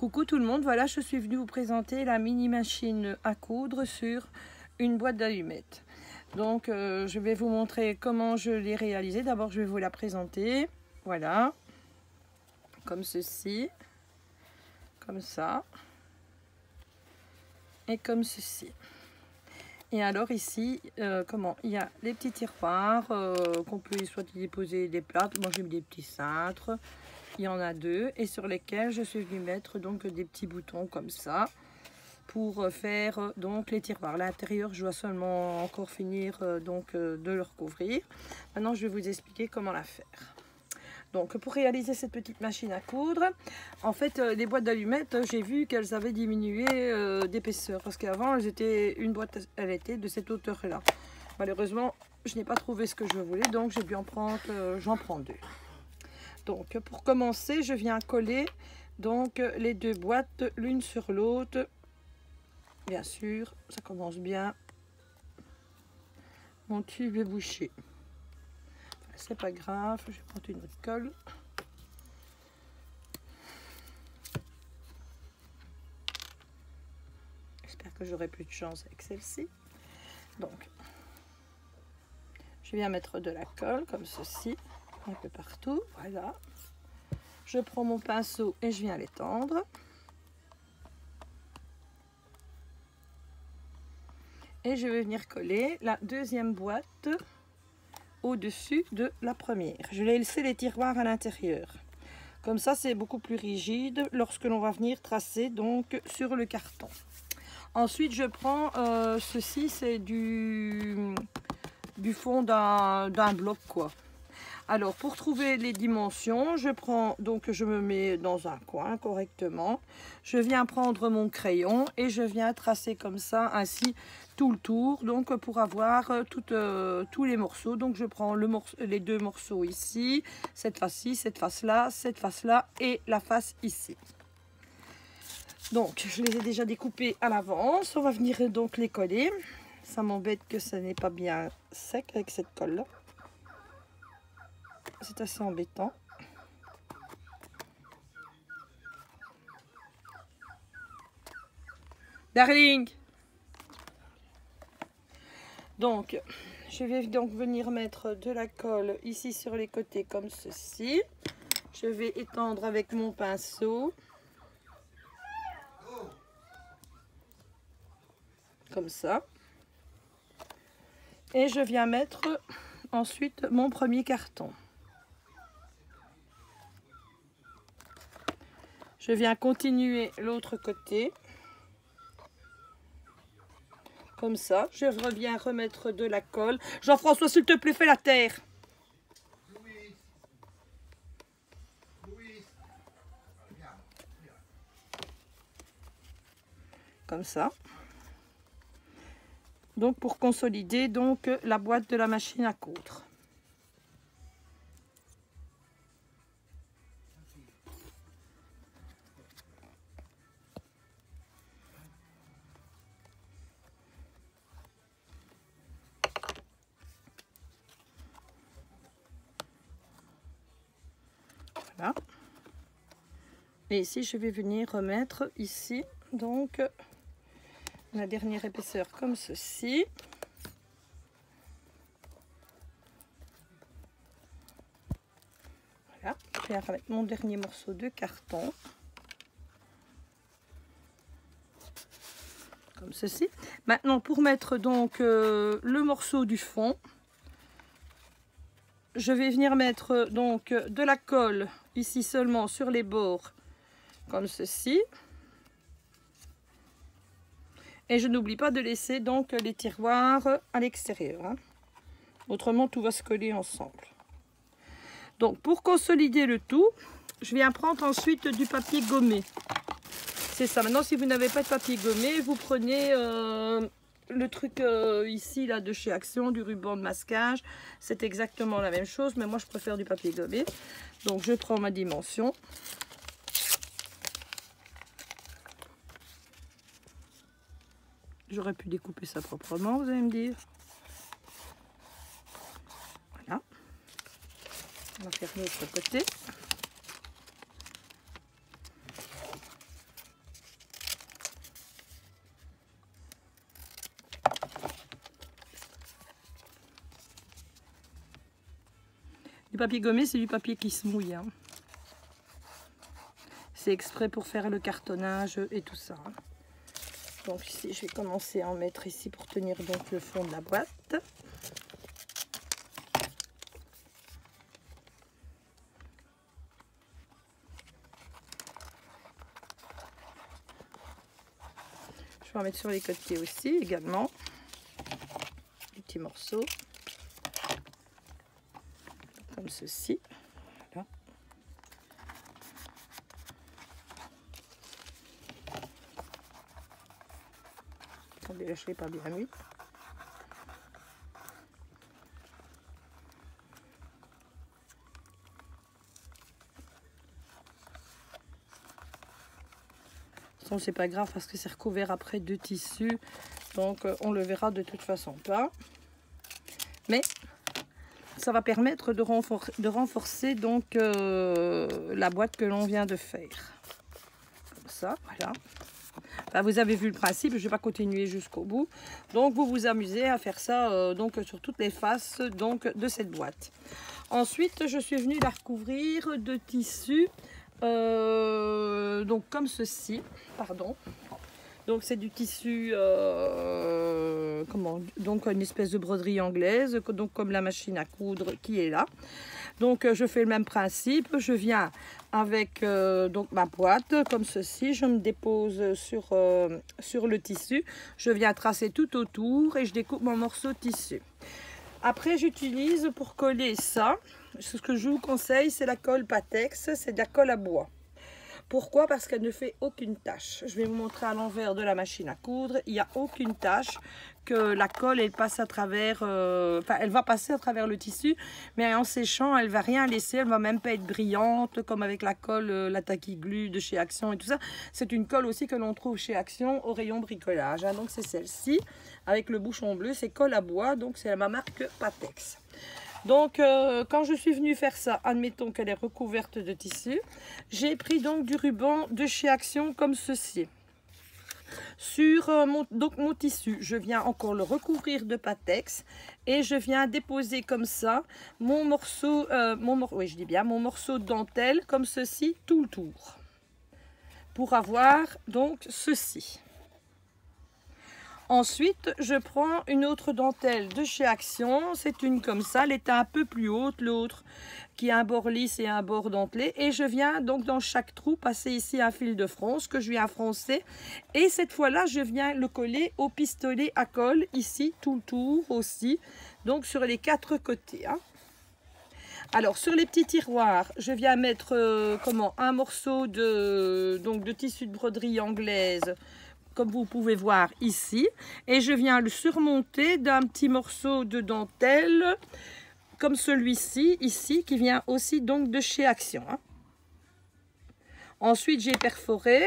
Coucou tout le monde, voilà je suis venue vous présenter la mini machine à coudre sur une boîte d'allumettes. Donc je vais vous montrer comment je l'ai réalisée. D'abord je vais vous la présenter, voilà, comme ceci, comme ça et comme ceci. Et alors ici, il y a les petits tiroirs qu'on peut soit y déposer des plats. Moi j'ai mis des petits cintres. Il y en a deux et sur lesquels je suis venue mettre donc des petits boutons comme ça pour faire donc les tiroirs. L'intérieur, je dois seulement encore finir de le recouvrir. Maintenant, je vais vous expliquer comment la faire. Donc, pour réaliser cette petite machine à coudre, en fait, les boîtes d'allumettes, j'ai vu qu'elles avaient diminué d'épaisseur parce qu'avant, une boîte, elle était de cette hauteur-là. Malheureusement, je n'ai pas trouvé ce que je voulais, donc j'ai dû en prendre, j'en prends deux. Donc pour commencer, je viens coller donc les deux boîtes l'une sur l'autre. Bien sûr, ça commence bien. Mon tube est bouché. Enfin, c'est pas grave, je vais prendre une autre colle. J'espère que j'aurai plus de chance avec celle-ci. Donc, je viens mettre de la colle comme ceci. Un peu partout, voilà. Je prends mon pinceau et je viens l'étendre. Et je vais venir coller la deuxième boîte au-dessus de la première. Je vais laisser les tiroirs à l'intérieur. Comme ça, c'est beaucoup plus rigide lorsque l'on va venir tracer donc sur le carton. Ensuite, je prends ceci, c'est du fond d'un bloc quoi. Alors, pour trouver les dimensions, je me mets dans un coin correctement. Je viens prendre mon crayon et je viens tracer comme ça, ainsi, tout le tour. Donc, pour avoir tous les morceaux. Donc, je prends les deux morceaux ici, cette face-ci, cette face-là et la face ici. Donc, je les ai déjà découpés à l'avance. On va venir donc les coller. Ça m'embête que ça n'est pas bien sec avec cette colle-là. C'est assez embêtant. Darling! Donc, je vais donc venir mettre de la colle ici sur les côtés comme ceci. Je vais étendre avec mon pinceau. Comme ça. Et je viens mettre ensuite mon premier carton. Je viens continuer l'autre côté. Comme ça. Je reviens remettre de la colle. Jean-François, s'il te plaît, fais la terre. Comme ça. Donc, pour consolider donc la boîte de la machine à coudre. Voilà. Et ici, je vais venir remettre ici, donc, la dernière épaisseur comme ceci. Voilà. Je vais remettre mon dernier morceau de carton. Comme ceci. Maintenant, pour mettre donc le morceau du fond, je vais venir mettre donc de la colle ici seulement sur les bords comme ceci. Et je n'oublie pas de laisser donc les tiroirs à l'extérieur. Hein. Autrement, tout va se coller ensemble. Donc, pour consolider le tout, je viens prendre ensuite du papier gommé. C'est ça. Maintenant, si vous n'avez pas de papier gommé, vous prenez le truc ici, là, de chez Action, du ruban de masquage. C'est exactement la même chose, mais moi, je préfère du papier gommé. Donc, je prends ma dimension. J'aurais pu découper ça proprement, vous allez me dire. Voilà. On va faire l'autre côté. papier gommé, c'est du papier qui se mouille. Hein. C'est exprès pour faire le cartonnage et tout ça. Hein. Donc ici, je vais commencer à en mettre ici pour tenir donc le fond de la boîte. Je vais en mettre sur les côtés aussi également. Des petits morceaux. Comme ceci. Voilà. Attendez, là je l'ai pas bien mis. C'est pas grave parce que c'est recouvert après de tissu, donc on le verra de toute façon pas, mais ça va permettre de renforcer donc la boîte que l'on vient de faire comme ça. Voilà, enfin, vous avez vu le principe, je vais pas continuer jusqu'au bout, donc vous vous amusez à faire ça donc sur toutes les faces donc de cette boîte. Ensuite je suis venue la recouvrir de tissu donc comme ceci, pardon. Donc c'est du tissu, donc une espèce de broderie anglaise, donc comme la machine à coudre qui est là. Donc je fais le même principe, je viens avec donc ma boîte comme ceci, je me dépose sur le tissu, je viens tracer tout autour et je découpe mon morceau de tissu. Après j'utilise pour coller ça, ce que je vous conseille, c'est la colle Pattex, c'est de la colle à bois. Pourquoi? Parce qu'elle ne fait aucune tache. Je vais vous montrer à l'envers de la machine à coudre. Il n'y a aucune tache, que la colle, elle passe à travers, elle va passer à travers le tissu, mais en séchant, elle ne va rien laisser. Elle ne va même pas être brillante, comme avec la colle, la Tacky Glue de chez Action et tout ça. C'est une colle aussi que l'on trouve chez Action au rayon bricolage. Hein. Donc c'est celle-ci, avec le bouchon bleu, c'est colle à bois, donc c'est ma marque Pattex. Donc quand je suis venue faire ça, admettons qu'elle est recouverte de tissu, j'ai pris donc du ruban de chez Action comme ceci. Sur mon tissu, je viens encore le recouvrir de Pattex et je viens déposer comme ça mon morceau, mon morceau de dentelle comme ceci tout le tour. Pour avoir donc ceci. Ensuite, je prends une autre dentelle de chez Action. C'est une comme ça, elle est un peu plus haute, l'autre qui a un bord lisse et un bord dentelé. Et je viens donc dans chaque trou passer ici un fil de fronce que je viens froncer. Et cette fois-là, je viens le coller au pistolet à colle, ici, tout le tour aussi. Donc sur les 4 côtés. Hein. Alors sur les petits tiroirs, je viens mettre un morceau de tissu de broderie anglaise, comme vous pouvez voir ici, et je viens le surmonter d'un petit morceau de dentelle comme celui-ci ici qui vient aussi donc de chez Action. Hein. Ensuite j'ai perforé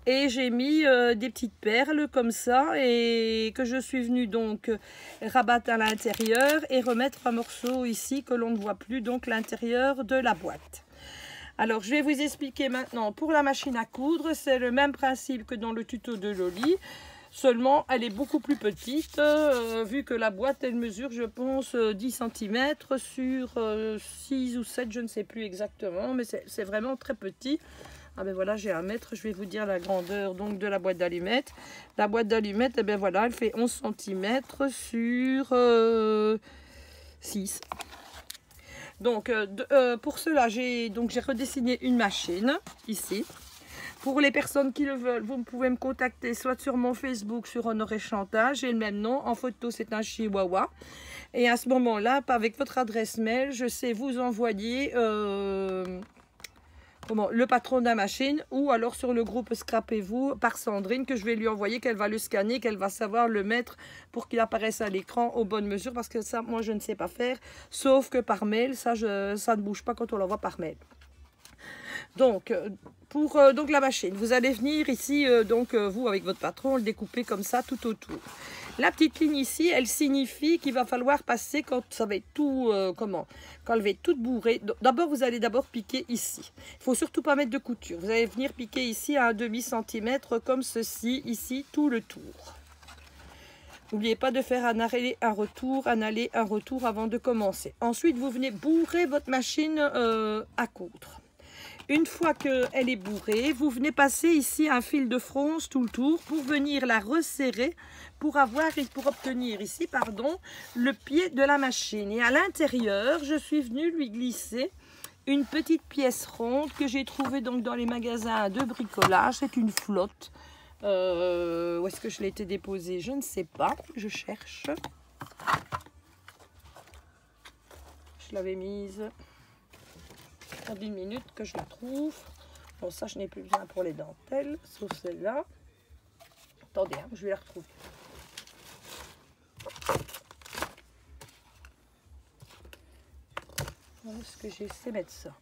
et j'ai mis des petites perles comme ça et que je suis venue donc rabattre à l'intérieur et remettre un morceau ici que l'on ne voit plus, donc l'intérieur de la boîte. Alors, je vais vous expliquer maintenant pour la machine à coudre. C'est le même principe que dans le tuto de Loli. Seulement, elle est beaucoup plus petite, vu que la boîte, elle mesure, je pense, 10 cm sur 6 ou 7, je ne sais plus exactement. Mais c'est vraiment très petit. Ah ben voilà, j'ai un mètre. Je vais vous dire la grandeur donc de la boîte d'allumettes. La boîte d'allumettes, eh ben voilà, elle fait 11 cm sur 6. Donc pour cela, j'ai redessiné une machine ici. Pour les personnes qui le veulent, vous pouvez me contacter soit sur mon Facebook, sur Honoré Chantal, j'ai le même nom. En photo, c'est un chihuahua. Et à ce moment-là, avec votre adresse mail, je sais vous envoyer le patron de la machine, ou alors sur le groupe Scrapez-vous par Sandrine, que je vais lui envoyer, qu'elle va le scanner, qu'elle va savoir le mettre pour qu'il apparaisse à l'écran aux bonnes mesures, parce que ça, moi, je ne sais pas faire, sauf que par mail, ça ne bouge pas quand on l'envoie par mail. Donc, pour la machine, vous allez venir ici, vous avec votre patron, le découper comme ça tout autour. La petite ligne ici, elle signifie qu'il va falloir passer quand ça va être tout, quand elle va être toute bourrée. D'abord, vous allez piquer ici. Il ne faut surtout pas mettre de couture. Vous allez venir piquer ici à 1/2 cm comme ceci, ici, tout le tour. N'oubliez pas de faire un aller, un retour, un aller, un retour avant de commencer. Ensuite, vous venez bourrer votre machine à coudre. Une fois qu'elle est bourrée, vous venez passer ici un fil de fronce tout le tour pour venir la resserrer pour obtenir ici, pardon, le pied de la machine. Et à l'intérieur, je suis venue lui glisser une petite pièce ronde que j'ai trouvée donc dans les magasins de bricolage. C'est une flotte. Où est-ce que je l'ai été déposée? Je ne sais pas. Je cherche. Je l'avais mise. Attendez une minute que je la trouve. Bon, ça, je n'ai plus besoin pour les dentelles, sauf celle-là. Attendez, hein, je vais la retrouver. Où est-ce que j'essaie de mettre ça?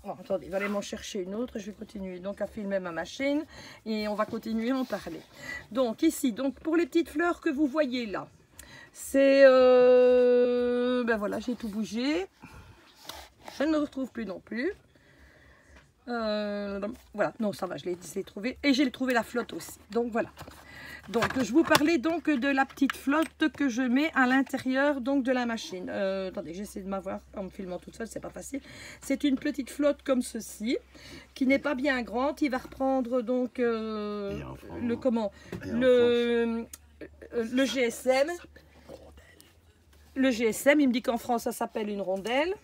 Bon, attendez, il va aller m'en chercher une autre. Je vais continuer donc à filmer ma machine et on va continuer à en parler. Donc ici, donc pour les petites fleurs que vous voyez là, c'est ben voilà, j'ai tout bougé. Je ne le retrouve plus non plus. Voilà, non, ça va, je l'ai trouvé. Et j'ai trouvé la flotte aussi. Donc voilà. Donc je vous parlais donc de la petite flotte que je mets à l'intérieur donc de la machine. Attendez, j'essaie de m'avoir en me filmant toute seule, c'est pas facile. C'est une petite flotte comme ceci, qui n'est pas bien grande. Il va reprendre donc le GSM. Le GSM, il me dit qu'en France ça s'appelle une rondelle.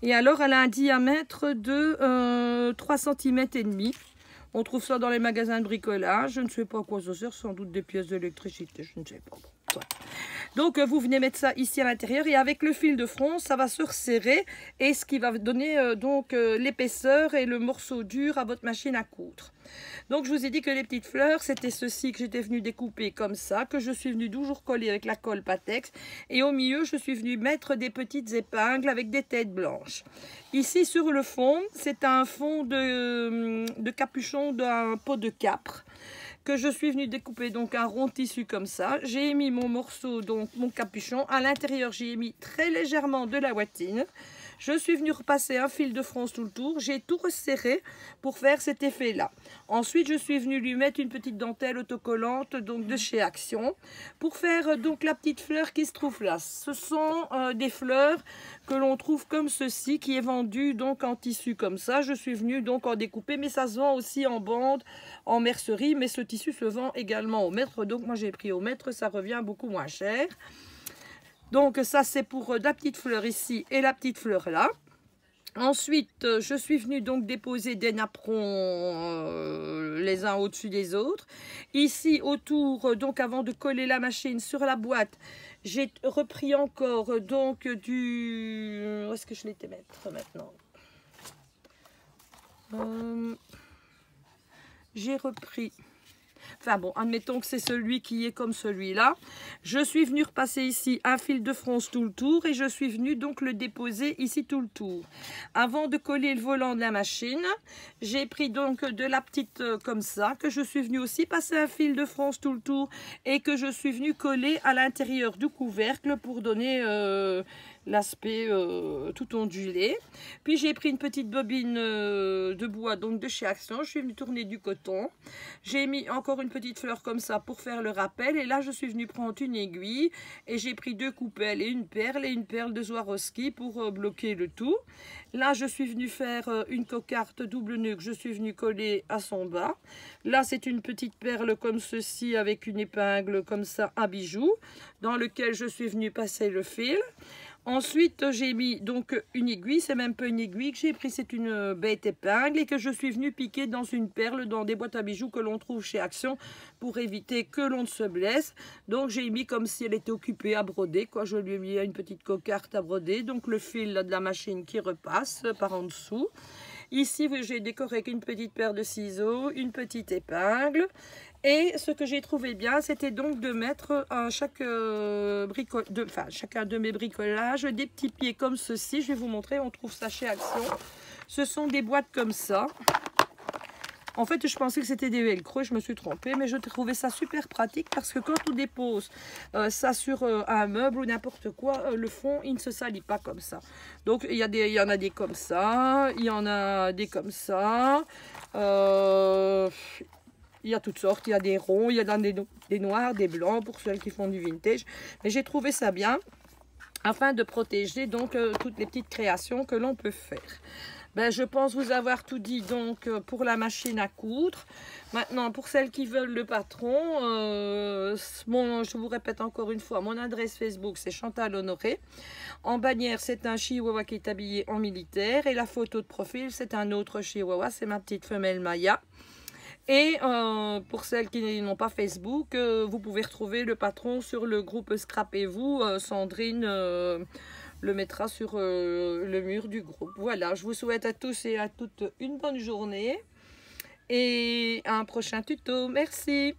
Et alors elle a un diamètre de 3 cm et demi. On trouve ça dans les magasins de bricolage. Je ne sais pas à quoi ça sert, sans doute des pièces d'électricité, je ne sais pas. Bon, ouais. Donc vous venez mettre ça ici à l'intérieur et avec le fil de fronce, ça va se resserrer et ce qui va donner donc l'épaisseur et le morceau dur à votre machine à coudre. Donc je vous ai dit que les petites fleurs, c'était ceci que j'étais venue découper comme ça, que je suis venue toujours coller avec la colle Patex. Et au milieu, je suis venue mettre des petites épingles avec des têtes blanches. Ici sur le fond, c'est un fond de capuchon d'un pot de capre que je suis venue découper donc un rond tissu comme ça. J'ai mis mon morceau, donc mon capuchon. À l'intérieur, j'ai mis très légèrement de la ouatine. Je suis venue repasser un fil de fronce tout le tour. J'ai tout resserré pour faire cet effet-là. Ensuite, je suis venue lui mettre une petite dentelle autocollante donc de chez Action pour faire donc la petite fleur qui se trouve là. Ce sont des fleurs que l'on trouve comme ceci, qui est vendu donc en tissu comme ça. Je suis venue donc en découper, mais ça se vend aussi en bande, en mercerie. Mais ce tissu se vend également au mètre. Donc moi, j'ai pris au mètre, ça revient beaucoup moins cher. Donc ça c'est pour la petite fleur ici et la petite fleur là. Ensuite je suis venue donc déposer des napperons les uns au-dessus des autres. Ici autour, donc avant de coller la machine sur la boîte, j'ai repris encore donc du... Où est-ce que je l'étais mettre maintenant? J'ai repris... Enfin bon, admettons que c'est celui qui est comme celui-là. Je suis venue repasser ici un fil de fronce tout le tour et je suis venue donc le déposer ici tout le tour. Avant de coller le volant de la machine, j'ai pris donc de la petite comme ça, que je suis venue aussi passer un fil de fronce tout le tour et que je suis venue coller à l'intérieur du couvercle pour donner... l'aspect tout ondulé. Puis j'ai pris une petite bobine de bois donc de chez Action. Je suis venue tourner du coton. J'ai mis encore une petite fleur comme ça pour faire le rappel. Et là je suis venue prendre une aiguille et j'ai pris 2 coupelles et une perle de Swarovski pour bloquer le tout. Là je suis venue faire une cocarde double nœud que je suis venue coller à son bas. Là c'est une petite perle comme ceci avec une épingle comme ça, un bijou dans lequel je suis venue passer le fil. Ensuite, j'ai mis donc une aiguille, c'est même pas une aiguille que j'ai pris, c'est une bête épingle et que je suis venue piquer dans une perle dans des boîtes à bijoux que l'on trouve chez Action pour éviter que l'on ne se blesse. Donc j'ai mis comme si elle était occupée à broder, quoi. Je lui ai mis une petite cocarde à broder, donc le fil là, de la machine qui repasse par en dessous. Ici, j'ai décoré avec une petite paire de ciseaux, une petite épingle. Et ce que j'ai trouvé bien, c'était donc de mettre à chacun de mes bricolages des petits pieds comme ceci. Je vais vous montrer, on trouve ça chez Action. Ce sont des boîtes comme ça. En fait, je pensais que c'était des velcro, je me suis trompée, mais je trouvais ça super pratique parce que quand on dépose ça sur un meuble ou n'importe quoi, le fond, il ne se salit pas comme ça. Donc, il y en a des comme ça, il y en a des comme ça. Il y a toutes sortes, il y a des ronds, il y a des noirs, des blancs pour ceux qui font du vintage. Mais j'ai trouvé ça bien afin de protéger donc toutes les petites créations que l'on peut faire. Ben, je pense vous avoir tout dit donc pour la machine à coudre. Maintenant, pour celles qui veulent le patron, je vous répète encore une fois, mon adresse Facebook c'est Chantal Honoré. En bannière, c'est un chihuahua qui est habillé en militaire. Et la photo de profil, c'est un autre chihuahua, c'est ma petite femelle Maya. Et pour celles qui n'ont pas Facebook, vous pouvez retrouver le patron sur le groupe Scrapez-vous. Sandrine le mettra sur le mur du groupe. Voilà, je vous souhaite à tous et à toutes une bonne journée et à un prochain tuto. Merci.